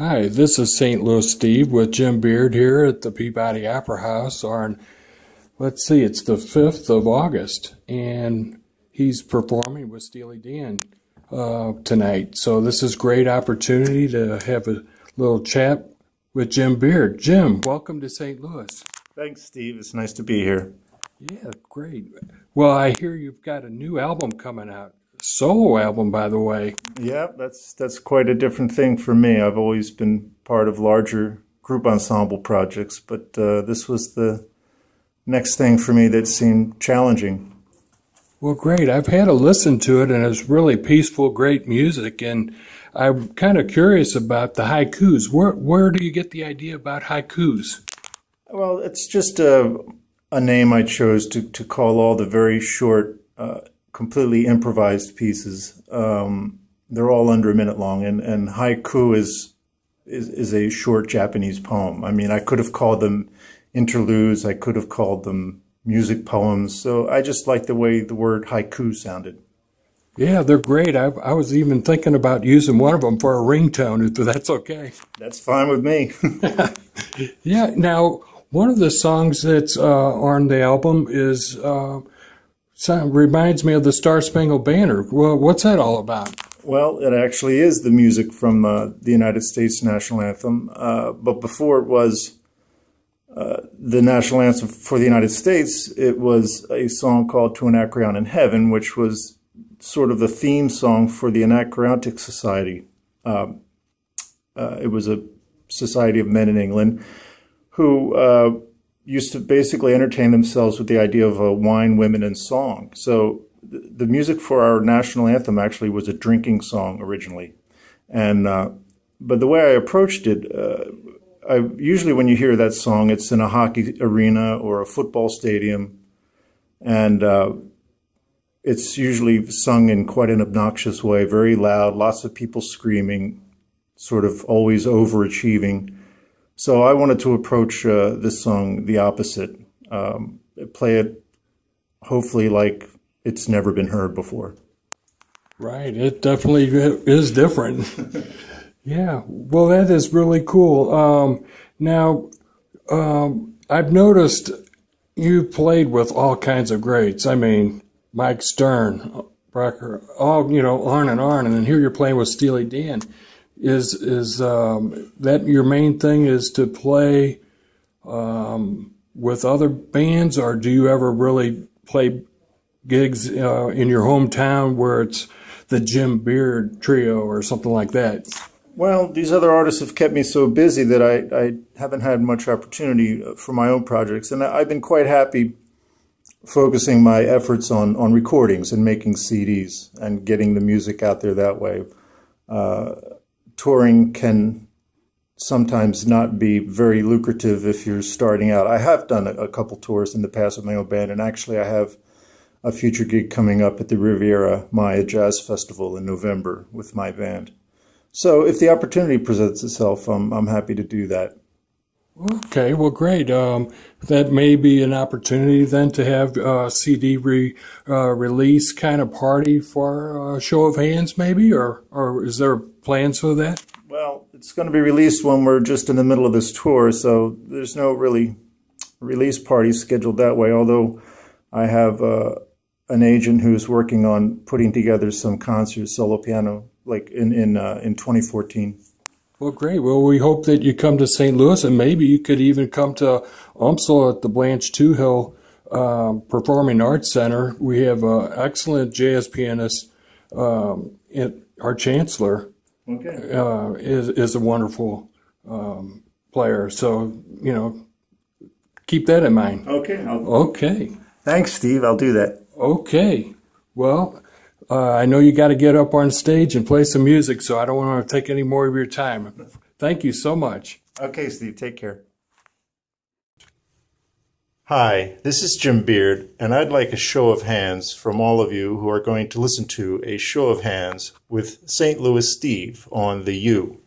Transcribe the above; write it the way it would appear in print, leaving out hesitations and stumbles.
Hi, this is St. Louis Steve with Jim Beard here at the Peabody Opera House on, let's see, it's the 5th of August, and he's performing with Steely Dan tonight. So this is a great opportunity to have a little chat with Jim Beard. Jim, welcome to St. Louis. Thanks, Steve. It's nice to be here. Yeah, great. Well, I hear you've got a new album coming out. Solo album, by the way. Yeah, that's quite a different thing for me. I've always been part of larger group ensemble projects, but this was the next thing for me that seemed challenging. Well, great. I've had a listen to it, and it's really peaceful, great music. And I'm kind of curious about the haikus. Where do you get the idea about haikus? Well, it's just a name I chose to call all the very short, completely improvised pieces. They're all under a minute long, and haiku is a short Japanese poem. I mean, I could have called them interludes, I could have called them music poems, so I just like the way the word haiku sounded. Yeah, they're great. I was even thinking about using one of them for a ringtone, if that's okay. That's fine with me. Yeah, now, one of the songs that's on the album is reminds me of the Star Spangled Banner. Well, what's that all about? Well, it actually is the music from the United States national anthem. But before it was the national anthem for the United States, it was a song called To Anacreon in Heaven, which was sort of the theme song for the Anacreontic Society. It was a society of men in England who used to basically entertain themselves with the idea of wine, women, and song. So the music for our national anthem actually was a drinking song originally. And but the way I approached it, usually when you hear that song, it's in a hockey arena or a football stadium. And it's usually sung in quite an obnoxious way, very loud, lots of people screaming, sort of always overachieving. So I wanted to approach this song the opposite, play it hopefully like it's never been heard before. Right, it definitely is different. Yeah, well, that is really cool. Now, I've noticed you played with all kinds of greats. I mean, Mike Stern, Brecker, all, on, and then here you're playing with Steely Dan. Is that your main thing, is to play with other bands, or do you ever really play gigs in your hometown where it's the Jim Beard Trio or something like that? Well, these other artists have kept me so busy that I haven't had much opportunity for my own projects, and I've been quite happy focusing my efforts on recordings and making CDs and getting the music out there that way. Touring can sometimes not be very lucrative if you're starting out. I have done a couple tours in the past with my own band, and actually I have a future gig coming up at the Riviera Maya Jazz Festival in November with my band. So if the opportunity presents itself, I'm happy to do that. Okay, well, great. That may be an opportunity then to have a CD release kind of party for a show of hands, maybe, or is there plans for that? Well, it's going to be released when we're just in the middle of this tour, so there's no really release party scheduled that way, although I have an agent who's working on putting together some concerts, solo piano, like in 2014. Well, great. Well, we hope that you come to St. Louis, and maybe you could even come to UMSL at the Blanche Toohill Performing Arts Center. We have an excellent jazz pianist. Our chancellor is a wonderful player. So, keep that in mind. Okay. Okay. Thanks, Steve. I'll do that. Okay. Well, I know you got to get up on stage and play some music, so I don't want to take any more of your time. Thank you so much. Okay, Steve. Take care. Hi, this is Jim Beard, and I'd like a show of hands from all of you who are going to listen to a show of hands with St. Louis Steve on the U.